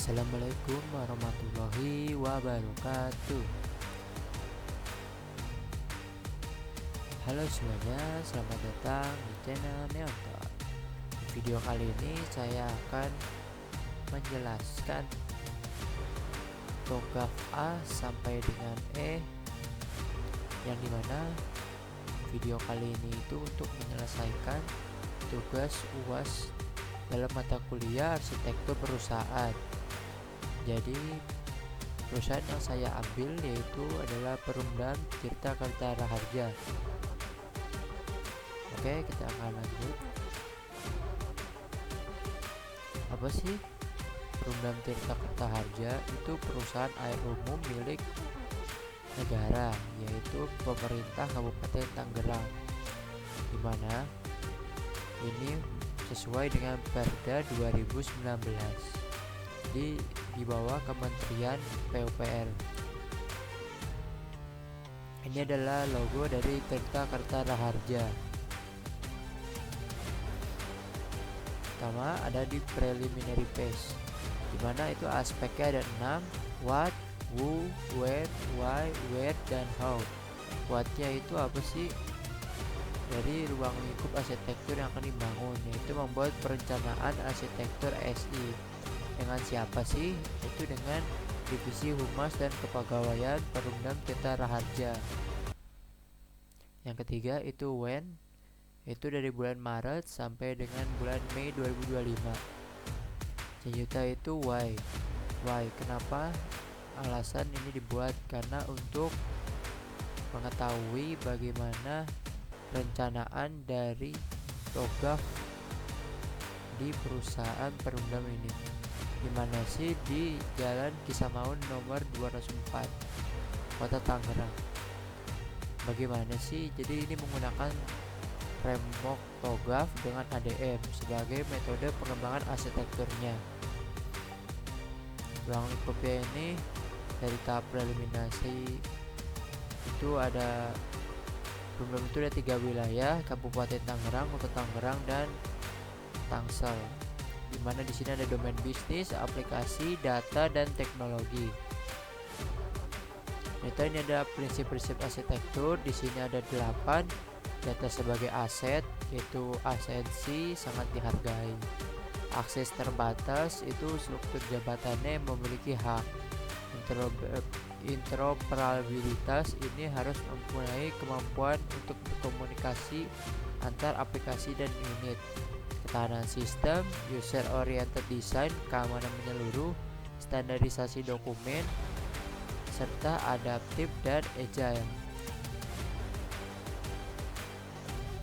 Assalamualaikum warahmatullahi wabarakatuh. Halo semuanya, selamat datang di channel Neonton. Di video kali ini saya akan menjelaskan TOGAF A sampai dengan E, yang dimana video kali ini itu untuk menyelesaikan tugas UAS dalam mata kuliah arsitektur perusahaan. Jadi perusahaan yang saya ambil yaitu adalah Perumdan Tirta Karta Raharja. Oke, kita akan lanjut. Apa sih Perumdan Tirta Karta Raharja? Itu perusahaan air umum milik negara, yaitu pemerintah Kabupaten Tangerang, dimana ini sesuai dengan Perda 2019 di bawah Kementerian PUPR. Ini adalah logo dari Tirta Karta Raharja. Pertama ada di preliminary phase, dimana itu aspeknya ada 6: what, who, when, why, where, dan how. What-nya itu apa sih? Dari ruang lingkup arsitektur yang akan dibangun, yaitu membuat perencanaan arsitektur SI. Dengan siapa sih? Itu dengan Divisi Humas dan Kepegawaian Perumdan Tirta Raharja. Yang ketiga itu when, itu dari bulan Maret sampai dengan bulan Mei 2025. Selanjutnya itu why. Why, kenapa alasan ini dibuat? Karena untuk mengetahui bagaimana perencanaan dari TOGAF di perusahaan Perumdam ini. Dimana sih? Di Jalan Kisamaun nomor 204, Kota Tangerang. Bagaimana sih? Jadi ini menggunakan framework TOGAF dengan ADM sebagai metode pengembangan arsitekturnya. Ruang lingkupnya ini dari tahap preliminasi itu ada Perumdam itu ada 3 wilayah: Kabupaten Tangerang, Kota Tangerang, dan Tangsel. Dimana di sini ada domain bisnis, aplikasi, data, dan teknologi. Data ini ada prinsip-prinsip arsitektur. Di sini ada 8. Data sebagai aset, yaitu asensi sangat dihargai. Akses terbatas, itu struktur jabatannya memiliki hak. Interoperabilitas, ini harus mempunyai kemampuan untuk berkomunikasi antar aplikasi dan unit. Ketahanan sistem, user oriented design, keamanan menyeluruh, standarisasi dokumen, serta adaptif dan agile.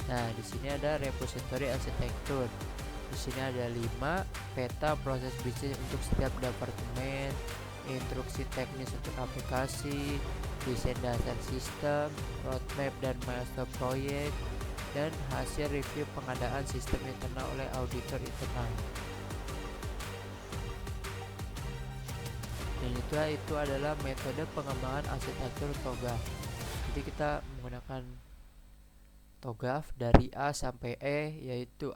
Nah, di sini ada repository arsitektur. Di sini ada 5: peta proses bisnis untuk setiap departemen, instruksi teknis untuk aplikasi, desain dasar sistem, roadmap dan milestone proyek, dan hasil review pengadaan sistem internal oleh auditor internal. Dan itu adalah metode pengembangan arsitektur TOGAF. Jadi kita menggunakan TOGAF dari A sampai E, yaitu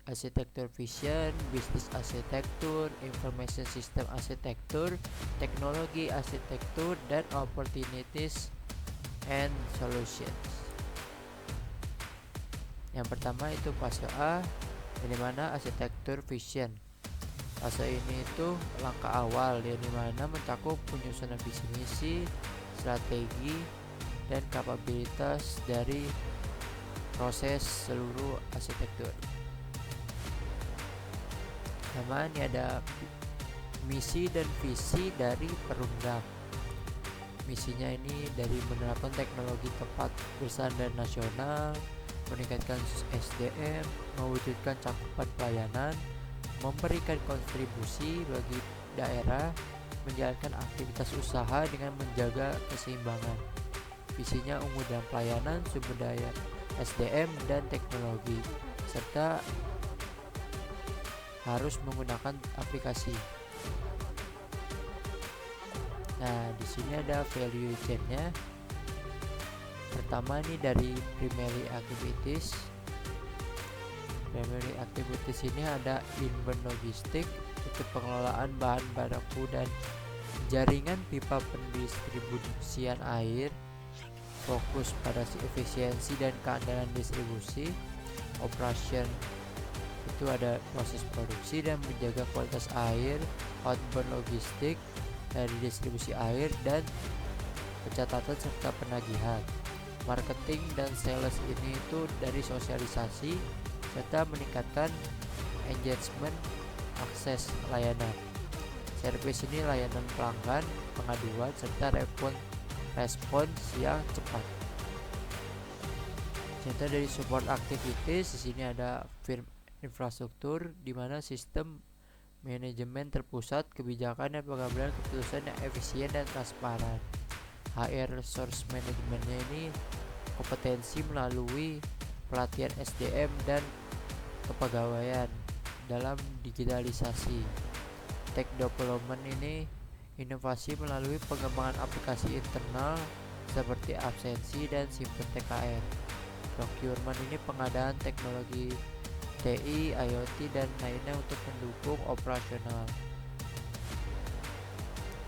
arsitektur vision, bisnis arsitektur, information system arsitektur, teknologi arsitektur, dan opportunities and solutions. Yang pertama itu fase A, yang dimana arsitektur vision. Fase ini itu langkah awal, yang dimana mencakup penyusunan visi misi, strategi, dan kapabilitas dari proses seluruh arsitektur. Pertama, ini ada misi dan visi dari Perumdam. Misinya ini dari menerapkan teknologi tepat berstandar nasional, meningkatkan SDM, mewujudkan cakupan pelayanan, memberikan kontribusi bagi daerah, menjalankan aktivitas usaha dengan menjaga keseimbangan. Visinya unggul dalam pelayanan, sumber daya SDM, dan teknologi, serta harus menggunakan aplikasi. Nah, di sini ada value chain-nya. Pertama ini dari primary activities, Primary activities ini ada inbound logistik, itu pengelolaan bahan baku dan jaringan pipa pendistribusian air, fokus pada efisiensi dan keandalan distribusi. Operation itu ada proses produksi dan menjaga kualitas air. Outbound logistik dari distribusi air dan pencatatan serta penagihan. Marketing dan sales ini itu dari sosialisasi serta meningkatkan engagement akses layanan. Service ini layanan pelanggan, pengaduan serta respons yang cepat. Contoh dari support activities di sini ada firm infrastruktur di mana sistem manajemen terpusat, kebijakan dan pengambilan keputusan yang efisien dan transparan. HR resource manajemennya ini kompetensi melalui pelatihan SDM dan kepegawaian dalam digitalisasi. Tech development ini inovasi melalui pengembangan aplikasi internal seperti absensi dan simpen TKR. Procurement ini pengadaan teknologi TI, IoT dan lainnya untuk mendukung operasional.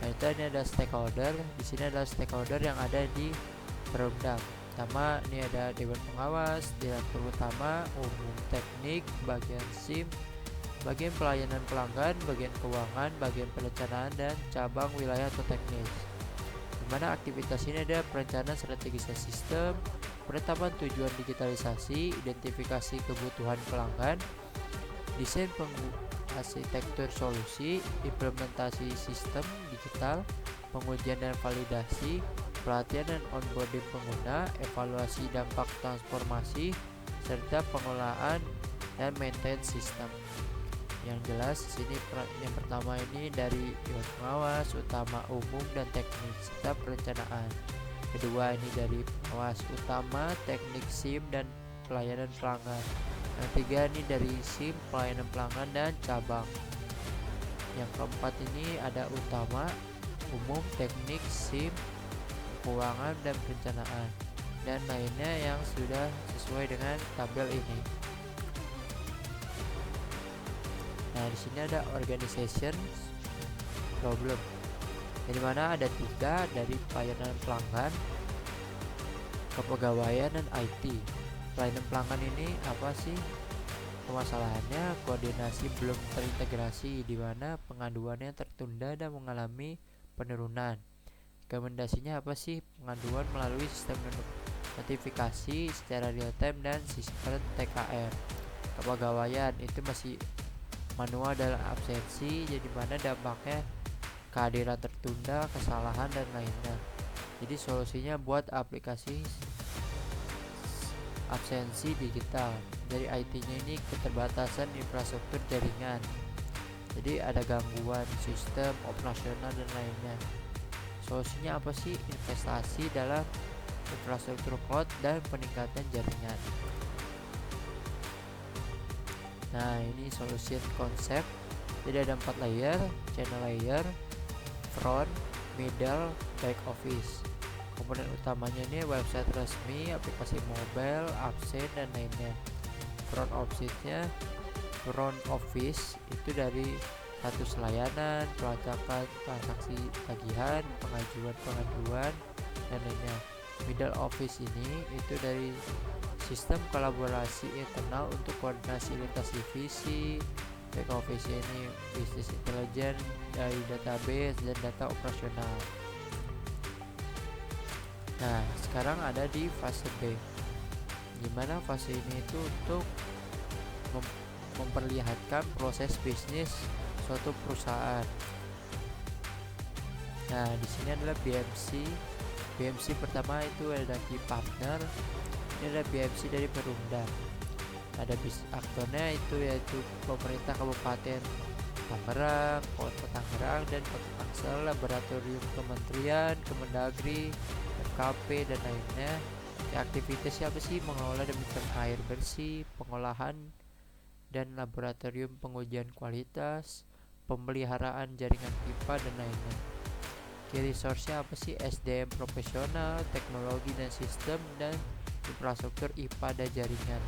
Nah, itu ini ada stakeholder. Di sini ada stakeholder yang ada di Perumda. Pertama, ini ada Dewan Pengawas, Direktur Utama, Umum Teknik, bagian SIM, bagian pelayanan pelanggan, bagian keuangan, bagian perencanaan dan cabang wilayah atau teknis. Di mana aktivitas ini ada perencanaan strategisasi sistem, penetapan tujuan digitalisasi, identifikasi kebutuhan pelanggan, desain arsitektur solusi, implementasi sistem digital, pengujian dan validasi, pelatihan dan onboarding pengguna, evaluasi dampak transformasi, serta pengelolaan dan maintain sistem. Yang jelas di sini yang pertama ini dari Dewan Pengawas, Utama, Umum dan Teknik serta perencanaan. Kedua ini dari Pengawas Utama, Teknik, SIM dan pelayanan pelanggan. Yang tiga ini dari SIM, pelayanan pelanggan dan cabang. Yang keempat ini ada Utama, Umum, Teknik, SIM, keuangan dan perencanaan dan lainnya yang sudah sesuai dengan tabel ini. Nah, di sini ada organization problem, di mana ada tiga dari pelayanan pelanggan, kepegawaian dan IT. Pelayanan pelanggan ini apa sih? Permasalahannya koordinasi belum terintegrasi, di mana pengaduannya tertunda dan mengalami penurunan. Rekomendasinya apa sih? Pengaduan melalui sistem notifikasi secara real time dan sistem TKR. Kepegawaian itu masih manual dan absensi, jadi mana dampaknya kehadiran tertunda, kesalahan dan lainnya. Jadi solusinya buat aplikasi absensi digital. Dari IT-nya ini keterbatasan infrastruktur jaringan. Jadi ada gangguan sistem operasional dan lainnya. Solusinya apa sih? Investasi dalam infrastruktur cloud dan peningkatan jaringan. Nah, ini solution konsep. Jadi ada 4 layer, channel layer, front, middle, back office. Komponen utamanya ini website resmi, aplikasi mobile, absen dan lainnya. Front office itu dari status layanan, pelacakan transaksi tagihan, pengajuan dan lainnya. Middle office ini itu dari sistem kolaborasi internal untuk koordinasi lintas divisi. Back office ini business intelligence dari database dan data operasional. Nah, sekarang ada di fase B, dimana fase ini itu untuk memperlihatkan proses bisnis suatu perusahaan. Nah, di sini adalah BMC. BMC pertama itu ada key partner. Ini ada BMC dari Perumda. Ada aktornya itu yaitu pemerintah Kabupaten Tangerang, Kota Tangerang dan Kota Tangsel, laboratorium kementerian, Kemendagri, FKP dan lainnya. Aktivitasnya apa sih? Mengelola dan mencari air bersih, pengolahan dan laboratorium pengujian kualitas, pemeliharaan jaringan pipa dan lainnya. Key resource-nya apa sih? SDM profesional, teknologi dan sistem dan infrastruktur IPA dan jaringan.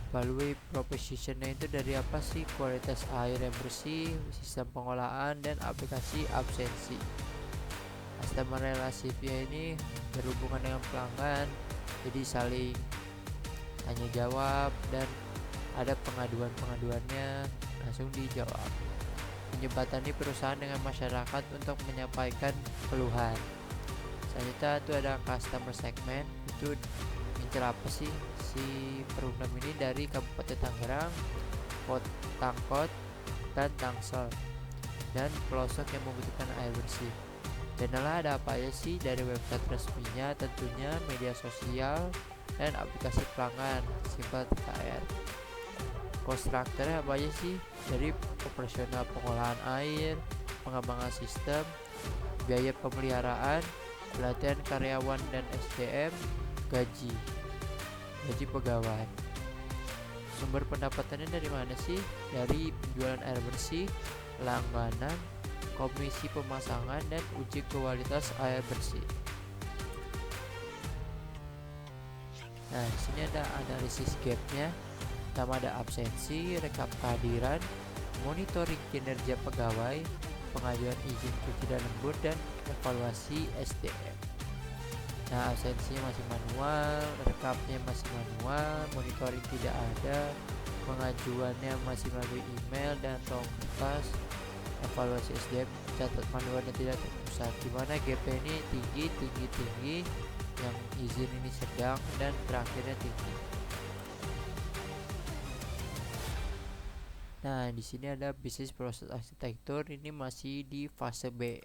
Value propositionnya itu dari apa sih? Kualitas air yang bersih, sistem pengolahan, dan aplikasi absensi. Customer relationship-nya ini berhubungan dengan pelanggan, jadi saling tanya jawab dan ada pengaduannya langsung dijawab. Menjembatani perusahaan dengan masyarakat untuk menyampaikan keluhan. Selanjutnya itu ada customer segment, itu ngincer apa sih si program ini dari Kabupaten Tangerang, Tangkot, dan Tangsel, dan pelosok yang membutuhkan air bersih. Channelnya ada apa aja sih? Dari website resminya tentunya, media sosial, dan aplikasi pelanggan Simpel TKR. Cost structure apa aja sih? Dari operasional pengolahan air, pengembangan sistem, biaya pemeliharaan, pelatihan karyawan dan SDM, gaji pegawai. Sumber pendapatannya dari mana sih? Dari penjualan air bersih, langganan, komisi pemasangan, dan uji kualitas air bersih. Nah, di sini ada analisis gapnya. Pertama ada absensi, rekap kehadiran, monitoring kinerja pegawai, pengajuan izin cuti dan lembur, dan evaluasi SDM. Nah, absensinya masih manual, rekapnya masih manual, monitoring tidak ada, pengajuannya masih melalui email dan kertas, evaluasi SDM catat manualnya tidak terpusat. Dimana GP ini tinggi, yang izin ini sedang, dan terakhirnya tinggi. Nah, di sini ada business process architecture, ini masih di fase B.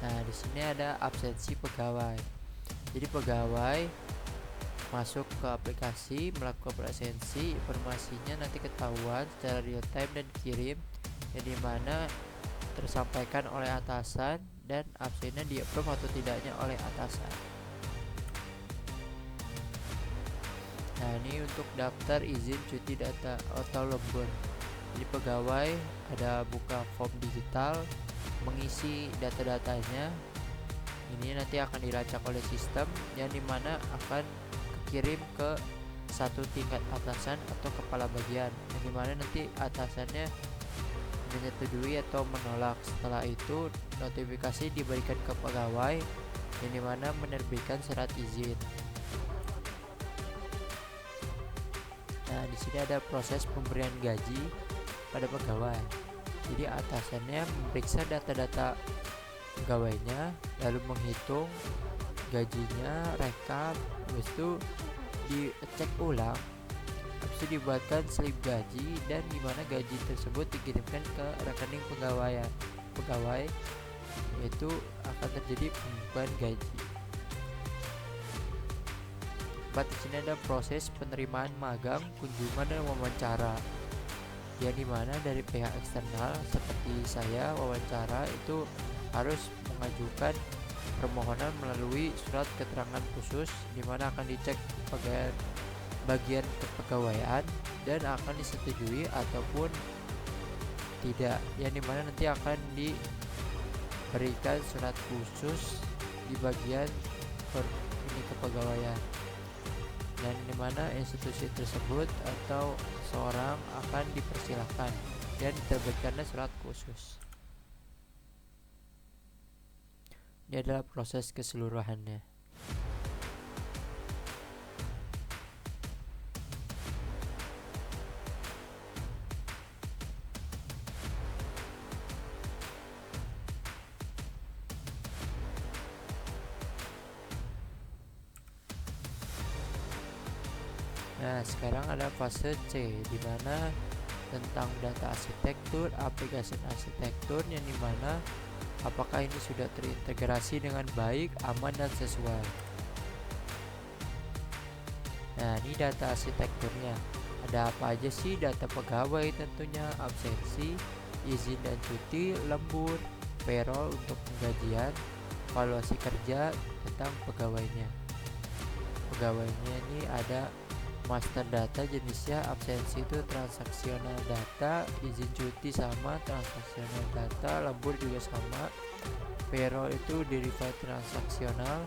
Nah, di sini ada absensi pegawai. Jadi pegawai masuk ke aplikasi, melakukan absensi, informasinya nanti ketahuan secara real time dan kirim, yang dimana tersampaikan oleh atasan dan absennya di-approve atau tidaknya oleh atasan. Nah, ini untuk daftar izin cuti data atau lembur. Jadi pegawai ada buka form digital, mengisi data-datanya. Ini nanti akan dilacak oleh sistem, yang dimana akan kirim ke satu tingkat atasan atau kepala bagian, yang dimana nanti atasannya menyetujui atau menolak. Setelah itu notifikasi diberikan ke pegawai, yang dimana menerbitkan surat izin. Nah, di sini ada proses pemberian gaji pada pegawai. Jadi atasannya memeriksa data-data pegawainya, lalu menghitung gajinya, rekap, habis itu dicek ulang, habis itu dibuatkan slip gaji, dan dimana gaji tersebut dikirimkan ke rekening pegawai, yaitu akan terjadi pembukuan gaji. Di sini ada proses penerimaan magang, kunjungan, dan wawancara, yang dimana dari pihak eksternal seperti saya wawancara itu harus mengajukan permohonan melalui surat keterangan khusus, dimana akan dicek bagian kepegawaian dan akan disetujui ataupun tidak, yang dimana nanti akan diberikan surat khusus di bagian kepegawaian, dan dimana institusi tersebut atau seorang akan dipersilahkan dan diterbitkannya surat khusus. Ini adalah proses keseluruhannya. Nah, sekarang ada fase C, di mana tentang data arsitektur, aplikasi arsitektur, yang dimana apakah ini sudah terintegrasi dengan baik, aman, dan sesuai. Nah, ini data arsitekturnya. Ada apa aja sih? Data pegawai tentunya, absensi, izin dan cuti, lembur, payroll untuk penggajian, evaluasi kerja tentang pegawainya. Pegawainya ini ada master data, jenisnya absensi itu transaksional data, izin cuti sama transaksional data, lembur juga sama, payroll itu derivative transaksional,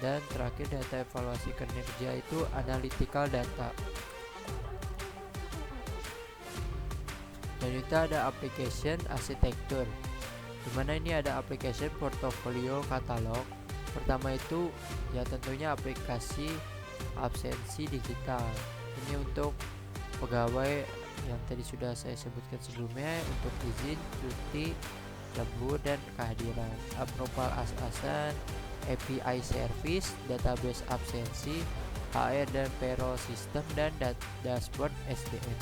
Dan terakhir data evaluasi kinerja itu analytical data. Dan itu ada application arsitektur, dimana ini ada application portfolio katalog. Pertama itu ya tentunya aplikasi absensi digital. Ini untuk pegawai yang tadi sudah saya sebutkan sebelumnya, untuk izin, cuti, lembur, dan kehadiran. Approval as-asan, API service, database absensi, HR dan payroll system, dan dashboard SDM.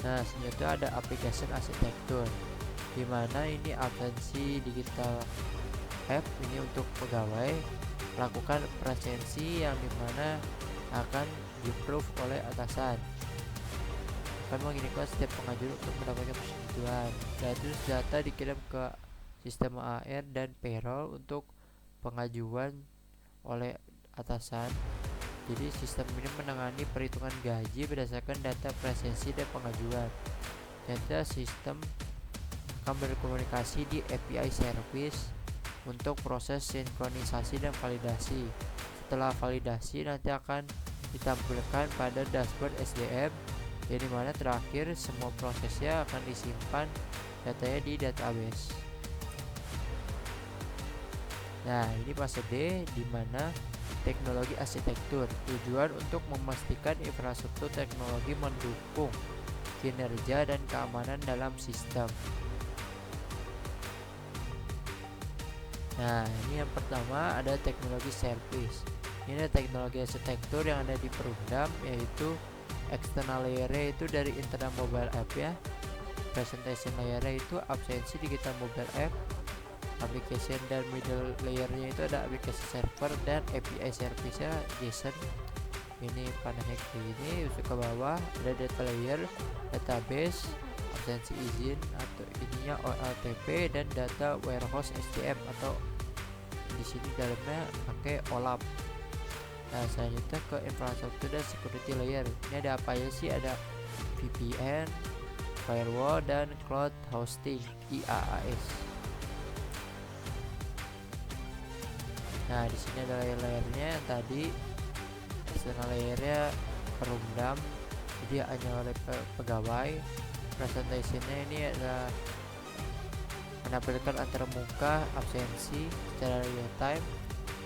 Nah, selanjutnya ada application arsitektur, dimana ini absensi digital app ini untuk pegawai melakukan presensi yang dimana akan di-approve oleh atasan, akan mengirimkan setiap pengajuan untuk mendapatkan persetujuan. Dan terus data dikirim ke sistem HR dan payroll untuk pengajuan oleh atasan. Jadi sistem ini menangani perhitungan gaji berdasarkan data presensi dan pengajuan. Data sistem akan berkomunikasi di API service untuk proses sinkronisasi dan validasi. Setelah validasi nanti akan ditampilkan pada dashboard SDM, yang dimana terakhir semua prosesnya akan disimpan datanya di database. Nah, ini fase D, dimana teknologi arsitektur, tujuan untuk memastikan infrastruktur teknologi mendukung kinerja dan keamanan dalam sistem. Nah, ini yang pertama ada teknologi service. Ini ada teknologi arsitektur yang ada di Perumdam, yaitu external layer itu dari internal mobile app ya. Presentation layer itu absensi digital mobile app. Application dan middle layernya itu ada aplikasi server dan API service-nya JSON. Ini panahnya ini usuk ke bawah, ada data layer, database, absensi izin atau ininya OLTP, dan data warehouse SDM atau di sini dalamnya pakai OLAP. Nah, selanjutnya ke infrastruktur dan security layer. Ini ada apa aja sih? Ada VPN, firewall, dan cloud hosting IaaS. Nah, di sini ada layer-layernya yang tadi external layernya Perumdam, jadi hanya oleh pegawai. Presentationnya ini ada menampilkan antar muka absensi secara real time.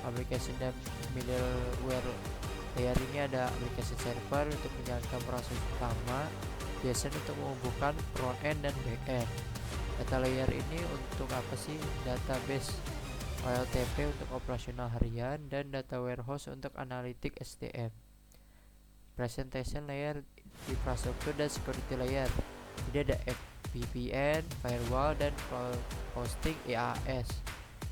Application dan middleware layer ini ada aplikasi server untuk menjalankan proses utama, JSON untuk menghubungkan front end dan back end. Data layer ini untuk apa sih? Database OLTP untuk operasional harian, dan data warehouse untuk analitik SDM. Presentation layer, infrastruktur dan security layer. Jadi ada VPN, firewall, dan cloud hosting IaaS.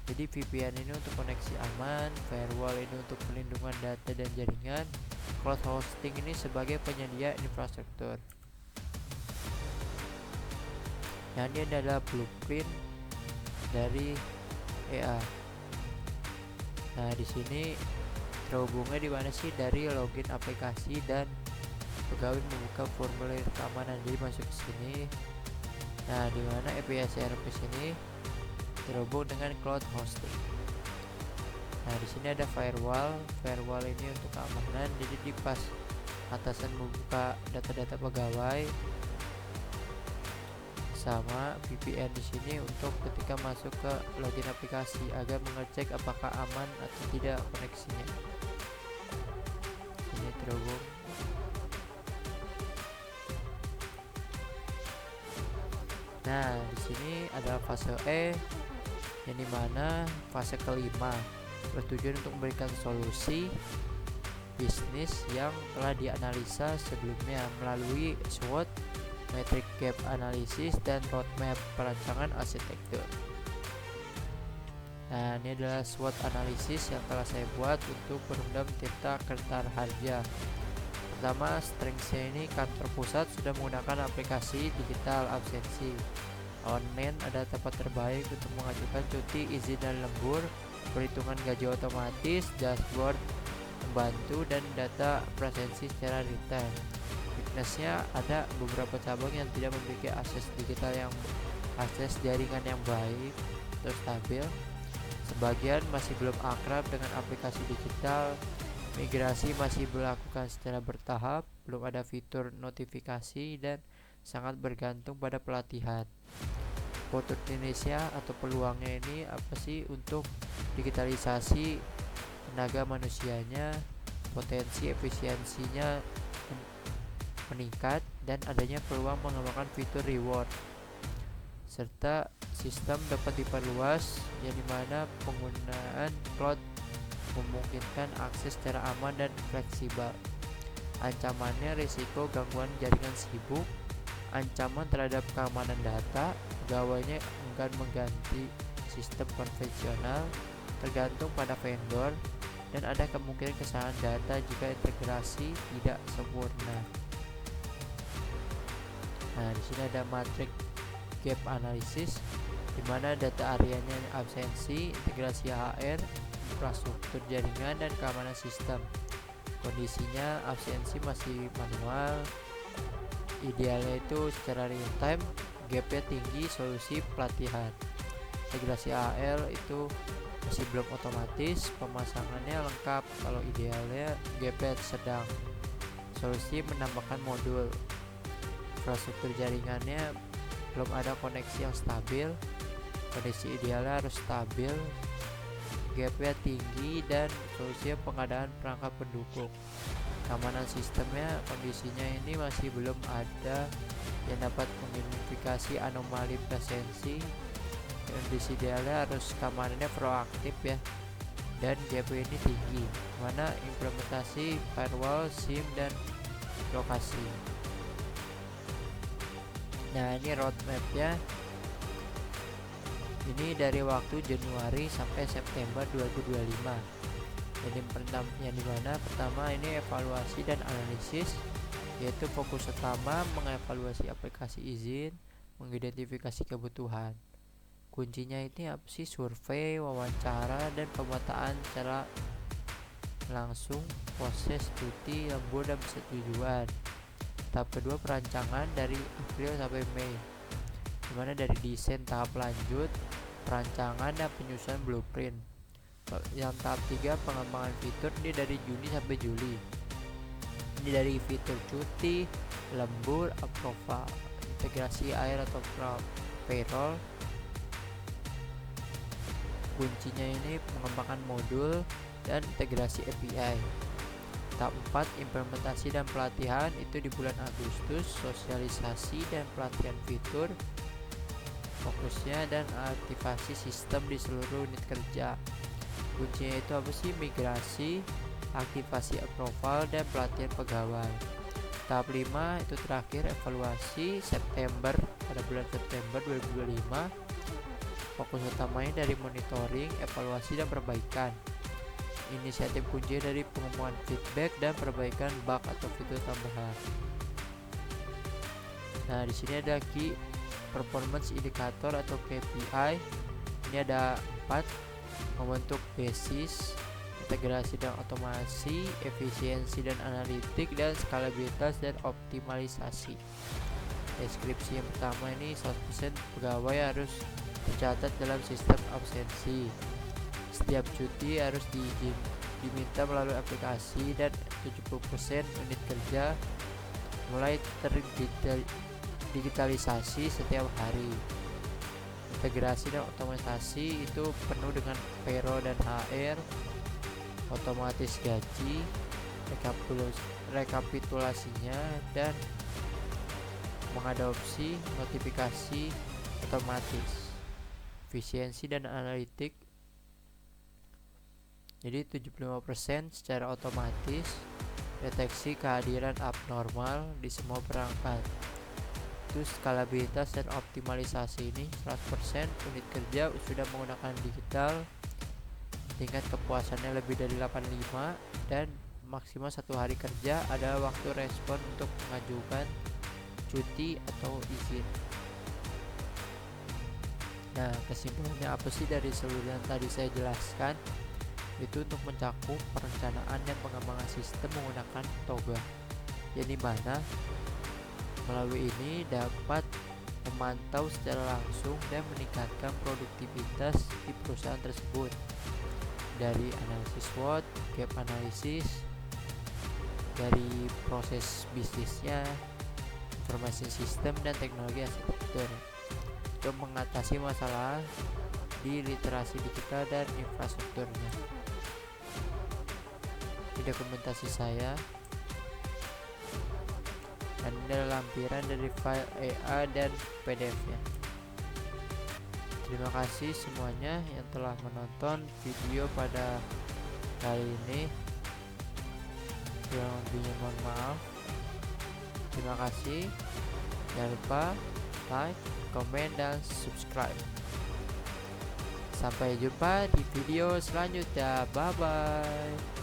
Jadi VPN ini untuk koneksi aman, firewall ini untuk pelindungan data dan jaringan, cloud hosting ini sebagai penyedia infrastruktur. Nah, ini adalah blueprint dari EA. Nah, di sini terhubungnya di mana sih? Dari login aplikasi dan pegawai membuka formulir keamanan. Jadi masuk ke sini. Nah, di mana API service ini terhubung dengan cloud hosting. Nah, di sini ada firewall. Firewall ini untuk keamanan. Jadi di pas atasan membuka data-data pegawai, sama VPN di sini untuk ketika masuk ke login aplikasi agar mengecek apakah aman atau tidak koneksinya. Ini terhubung. Nah, di sini ada fase E, yang dimana fase kelima bertujuan untuk memberikan solusi bisnis yang telah dianalisa sebelumnya melalui SWOT, metric gap analysis, dan roadmap perancangan arsitektur. Nah, ini adalah SWOT analisis yang telah saya buat untuk Perumdam Tirta Kertaharja. Pertama, strengths-nya ini kantor pusat sudah menggunakan aplikasi digital absensi. Online ada tempat terbaik untuk mengajukan cuti, izin, dan lembur, perhitungan gaji otomatis, dashboard membantu, dan data presensi secara real time. Weakness-nya ada beberapa cabang yang tidak memiliki akses digital yang akses jaringan yang baik atau stabil. Sebagian masih belum akrab dengan aplikasi digital. Migrasi masih dilakukan secara bertahap, belum ada fitur notifikasi dan sangat bergantung pada pelatihan. Opportunity-nya atau peluangnya ini apa sih untuk digitalisasi tenaga manusianya, potensi efisiensinya meningkat, dan adanya peluang mengembangkan fitur reward serta sistem dapat diperluas yang dimana penggunaan cloud memungkinkan akses secara aman dan fleksibel. Ancamannya risiko gangguan jaringan sibuk, ancaman terhadap keamanan data, pegawainya enggan mengganti sistem konvensional, tergantung pada vendor, dan ada kemungkinan kesalahan data jika integrasi tidak sempurna. Nah, di sini ada matriks gap analysis, di mana data areanya absensi, integrasi HR, infrastruktur jaringan, dan keamanan sistem. Kondisinya absensi masih manual, idealnya itu secara real time, gapnya tinggi, solusi pelatihan. Integrasi AL itu masih belum otomatis, pemasangannya lengkap, kalau idealnya gapnya sedang, solusi menambahkan modul. Infrastruktur jaringannya belum ada koneksi yang stabil, kondisi idealnya harus stabil, gapnya tinggi, dan solusinya pengadaan perangkat pendukung. Keamanan sistemnya, kondisinya ini masih belum ada yang dapat mengidentifikasi anomali presensi. Kondisi idealnya harus keamanannya proaktif ya, dan gapnya ini tinggi, mana implementasi firewall, SIM, dan lokasi. Nah, ini roadmapnya. Ini dari waktu Januari sampai September 2025. Yang dimana pertama ini evaluasi dan analisis, yaitu fokus utama mengevaluasi aplikasi izin, mengidentifikasi kebutuhan. Kuncinya ini apa sih? Survei, wawancara, dan pemetaan secara langsung proses cuti, lembur, dan persetujuan. Tahap kedua perancangan dari April sampai Mei, dimana dari desain tahap lanjut, perancangan, dan penyusunan blueprint. Yang tahap 3 pengembangan fitur, ini dari Juni sampai Juli. Ini dari fitur cuti, lembur, approval, integrasi air atau payroll. Kuncinya ini mengembangkan modul dan integrasi API. Tahap 4 implementasi dan pelatihan, itu di bulan Agustus, sosialisasi dan pelatihan fitur, fokusnya dan aktivasi sistem di seluruh unit kerja. Kuncinya itu apa sih? Migrasi, aktivasi approval, dan pelatihan pegawai. Tahap 5 itu terakhir evaluasi September, pada bulan September 2025. Fokus utamanya dari monitoring, evaluasi, dan perbaikan. Inisiatif kunci dari pengembangan feedback dan perbaikan bug atau fitur tambahan. Nah, di sini ada key performance indicator atau KPI. Ini ada 4: membentuk basis, integrasi dan otomasi, efisiensi dan analitik, dan skalabilitas dan optimalisasi. Deskripsi yang pertama ini 100% pegawai harus tercatat dalam sistem absensi. Setiap cuti harus diminta melalui aplikasi, dan 70% unit kerja mulai terdigitalisasi setiap hari. Integrasi dan otomatisasi itu penuh dengan payroll dan HR, otomatis gaji, rekapitulasinya, dan mengadopsi notifikasi otomatis. Efisiensi dan analitik, jadi 75% secara otomatis, deteksi kehadiran abnormal di semua perangkat. Itu skalabilitas dan optimalisasi ini 100% unit kerja sudah menggunakan digital, tingkat kepuasannya lebih dari 85, dan maksimal 1 hari kerja ada waktu respon untuk mengajukan cuti atau izin. Nah, kesimpulannya apa sih dari seluruh yang tadi saya jelaskan? Itu untuk mencakup perencanaan dan pengembangan sistem menggunakan Toga, yang dimana melalui ini dapat memantau secara langsung dan meningkatkan produktivitas di perusahaan tersebut. Dari analisis SWOT, gap analysis, dari proses bisnisnya, informasi sistem dan teknologi arsitektur untuk mengatasi masalah di literasi digital dan infrastrukturnya. Di dokumentasi saya, dan ini adalah lampiran dari file EA dan PDF-nya. Terima kasih semuanya yang telah menonton video pada kali ini. Kurang lebihnya mohon maaf. Terima kasih. Jangan lupa like, komen, dan subscribe. Sampai jumpa di video selanjutnya. Bye bye.